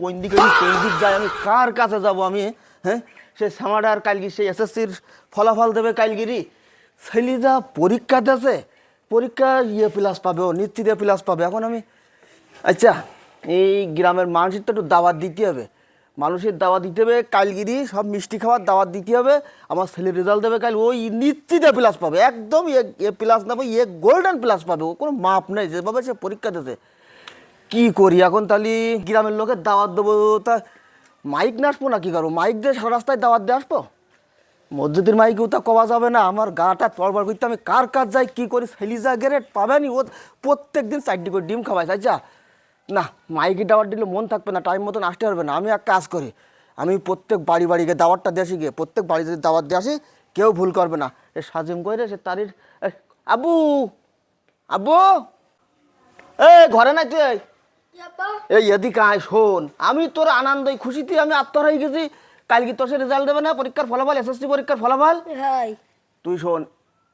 কোন দিকে যাই, আমি কার কাছে যাব আমি? হ্যাঁ, সে শ্যামাডার কালগি সেই এসএসসির ফলাফল দেবে কালগিরি, ছেলে যা পরীক্ষা দিয়েছে, পরীক্ষা প্লাস পাবে, ও নিশ্চিত প্লাস পাবে। এখন আমি আচ্ছা এই গ্রামের মানুষের তো একটু দাওয়াত দিতে হবে, মানুষের দাওয়াত দিতে হবে, কালগিরি সব মিষ্টি খাওয়ার দাওয়াত দিতে হবে। আমার ছেলের রেজাল্ট দেবে কাল, ওই নিশ্চিত প্লাস পাবে, একদম প্লাস না পাবে, গোল্ডেন প্লাস পাবে, ও কোনো মাপ নেই যেভাবে সে পরীক্ষা দিতে। কি করি এখন? তাহলে গ্রামের লোকের দাওয়াত দেবো, তা মাইক নিয়ে আসবো না কি করবো? মাইক দিয়ে সারা রাস্তায় দাওয়াত দিয়ে আসবো? মসজিদের মাইকেও তা কওয়া যাবে না, আমার গাটা তরবার করতে, আমি কার কাজ যাই কি করি? ছেলি যা গ্রেড পাবেনি, ও প্রত্যেক দিন 4টি করে ডিম খাওয়াই। আচ্ছা না, মাইকে দাওয়াত দিলে মন থাকবে না, টাইম মতন আসতে পারবে না। আমি এক কাজ করি, আমি প্রত্যেক বাড়ি গিয়ে দাওয়াতটা দিয়ে আসি, গিয়ে প্রত্যেক বাড়ি যদি দাওয়াত দিয়ে আসি, কেউ ভুল করবে না। এ সাজিম করে সে তারির আবু আবু ঘরে নাই তুই? এই এদিকে আয়, শোন, আমি তোর আনন্দই খুশিতে আমি আত্মহারা হয়ে গেছি। কালকে তোর সে রেজাল্ট দেবে না, পরীক্ষার ফলাফল, এসএসসি পরীক্ষার ফলাফল। তুই শোন,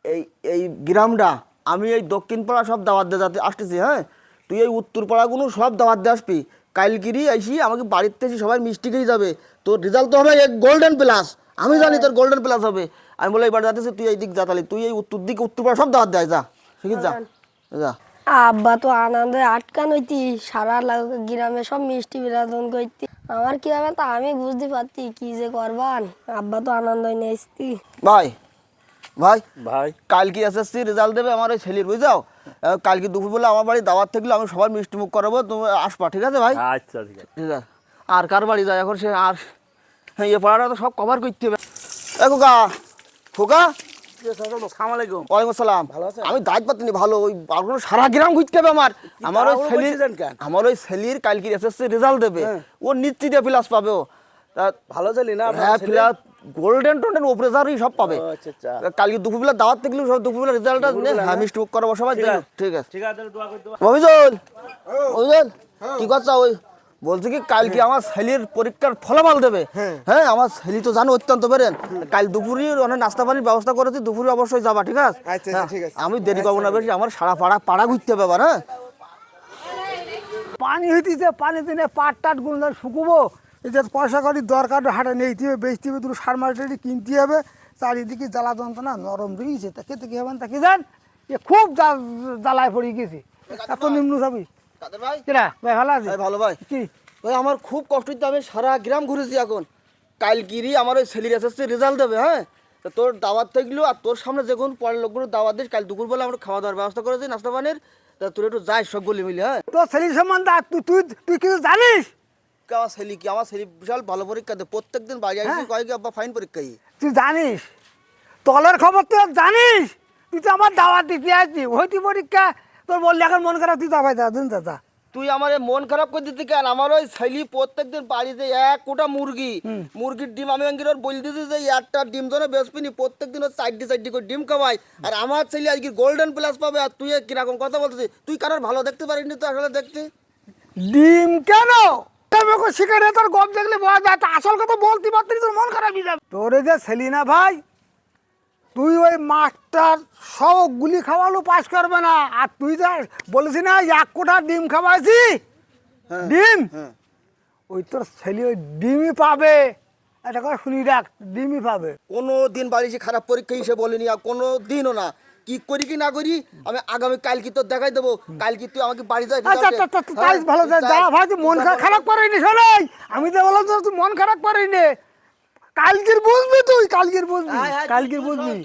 এই এই গ্রামটা আমি এই দক্ষিণ পাড়া সব দাওয়াত দিয়ে যাতে আসতেছি। হ্যাঁ, তুই এই উত্তর পাড়াগুলো সব দাওয়াত দিয়ে আসবি। কালকিরি আইসি আমাকে বাড়িতে এসে সবাই মিষ্টি খেয়ে যাবে। তোর রেজাল্ট তো হবে গোল্ডেন প্লাস, আমি জানি তোর গোল্ডেন প্লাস হবে। আমি বলে এইবার যাতেছি, তুই এই দিক যা, তাহলে তুই এই উত্তর দিকে উত্তর পাড়া সব দাওয়াত দেয়, যা শিখিস, যা যা। আব্বা তো আনন্দে আটকান হইতি, সারা গ্রামে সব মিষ্টি বিরাদন করতি, আমার কি হবে তা আমি বুঝতে পারতি কি যে করবান। আব্বা তো আনন্দ নেস্তি। ভাই ভাই ভাই কালকে এসএসসি রেজাল্ট দেবে আমার ওই ছেলের, বুঝাও। কালকে দুপুরবেলা আমার বাড়ি দাওয়াত থাকলে আমি সবার মিষ্টি মুখ করাবো, তুমি আসবা, ঠিক আছে ভাই? আচ্ছা ঠিক আছে। ঠিক আছে। আর কার বাড়ি যায় এখন সে? আর হ্যাঁ, এ পাড়াটা তো সব কভার করতে হবে। খোকা খোকা, ওয়ালাইকুম আসসালাম। আমি দায়িত্ব পাচ্ছি ভালো, ওই সারা গ্রাম ঘুরতে হবে আমার। আমার ওই ছেলের কালকে এসএসসি রেজাল্ট দেবে, ও নিশ্চিত প্লাস পাবে। ও ভালো ছেলে না? হ্যাঁ, প্লাস গোল্ডেন টোল্ডেন ওপরে সব পাবে। কালকে দুপুরবেলা দাওয়াত থাকলে সব দুপুরবেলা রেজাল্টটা হ্যাঁ মিষ্টি মুখ করাবো সবাই। ঠিক আছে ঠিক আছে, দোয়া করতে হবে। অভিজল অভিজল কি করছ? ওই বলছি কি, কালকে আমার ছেলের পরীক্ষার ফলাফল দেবে। হ্যাঁ, আমার ছেলে তো জানো অত্যন্ত পারেন। কাল দুপুরে অনেক নাস্তা পানির ব্যবস্থা করেছি, দুপুরে অবশ্যই যাবা, ঠিক আছে? আমি দেরি করবো না বেশি, আমার সারা পাড়া ঘুরতে হবে আবার। হ্যাঁ, পানি হইতেছে, পানি দিনে পাট টাট গুলো শুকুবো, এই যে পয়সা করি দরকার, হাটে নিতে হবে, বেচতে হবে, দুটো সার মার্কেটে কিনতে হবে, চারিদিকে জ্বালা যন্ত্রণা নরম রয়েছে, তা খেতে কি হবেন তা কি জান, এ খুব জ্বালায় পড়ে গেছে। এত নিম্ন যাবি ভাই ভাই ভালো আছে? ভালো ভাই। কি ভাই আমার খুব কষ্ট হচ্ছে, আমি সারা গ্রাম ঘুরেছি এখন। কালকিরি আমার ওই ছেলের এসএসসি রেজাল্ট দেবে। হ্যাঁ, তো তোর দাওয়াত থাকলো, আর তোর সামনে যখন পরের লোকগুলো দাওয়াত দিস, কাল দুপুরবেলা আমরা খাওয়া দাওয়ার ব্যবস্থা করেছি, নাস্তা পানির। তা তোর একটু যাই সবগুলি মিলে। হ্যাঁ, তোর ছেলের সম্বন্ধে তুই তুই কিছু জানিস? আমার ছেলে কি, আমার ছেলে বিশাল ভালো পরীক্ষা দেয়, প্রত্যেকদিন বাড়ি আসি, কয়েক আব্বা ফাইন পরীক্ষাই। তুই জানিস তলের খবর তুই জানিস? তুই তো আমার দাওয়াত দিতে আসছি, হইতি পরীক্ষা তোর বললি এখন মন খারাপ, তুই দাবাই দাদা। তুই আমার মন খারাপ করে দিতে কেন? আমার ওই ছেলে প্রত্যেকদিন বাড়িতে এক কোটা মুরগির ডিম আমি ওর বলে দিয়েছি যে একটা ডিম ধরে বেসপিনি, প্রত্যেকদিন ওর 4টি করে ডিম খাওয়াই। আর আমার ছেলে আজকে গোল্ডেন প্লাস পাবে, আর তুই কিরকম কথা বলছিস? তুই কারোর ভালো দেখতে পারিনি তো আসলে দেখতে? ডিম কেন শিকারে তোর গপ দেখলে বোঝা যায়, তা আসল কথা বলতে পারতি, তোর মন খারাপ হয়ে যাবে। তোর যে ছেলি না ভাই, তুই ওই মাস্টার সব গুলি খাওয়ালো পাস করবে না, আর তুই যা বলেছি না 1 কোটা ডিম খাওয়াইছি, ডিম ওই তোর ছেলে ওই ডিমই পাবে, এটা কথা শুনি রাখ, ডিমই পাবে। কোনো দিন বাড়ি এসে খারাপ পরীক্ষা হিসেবে বলিনি, আর কোনো দিনও না। কি করি কি না করি আমি আগামী কালকে তো দেখাই দেবো। কালকে তুই আমাকে বাড়ি যাই। তাই ভালো যা ভাই, তুই মন খারাপ করিনি শোনাই, আমি তো বললাম তুই মন খারাপ করিনি, কালকের বুঝবি, তুই কালকের বুঝবি, কালকের বুঝবি।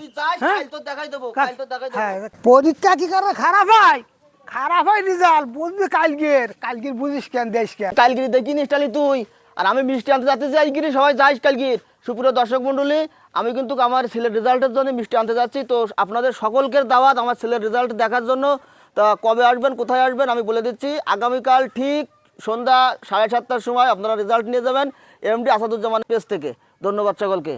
পরীক্ষা কি করে খারাপ হয়? খারাপ হয় রেজাল্ট, বুঝবি কালকের বুঝিস কেন, দেশ কেন। কালকে দেখিনি তাহলে তুই আর আমি মিষ্টি আনতে যাচ্ছি, আজকে সবাই যাইস কালকে। সুপ্রিয় দর্শক মণ্ডলী, আমি কিন্তু আমার ছেলের রেজাল্টের জন্য মিষ্টি আনতে যাচ্ছি। তো আপনাদের সকলকে দাওয়াত আমার ছেলের রেজাল্ট দেখার জন্য। তা কবে আসবেন, কোথায় আসবেন আমি বলে দিচ্ছি। আগামীকাল ঠিক সন্ধ্যা 7:30টার সময় আপনারা রেজাল্ট নিয়ে যাবেন এমডি আসাদুজ্জামান পেজ থেকে। ধন্যবাদ সকলকে।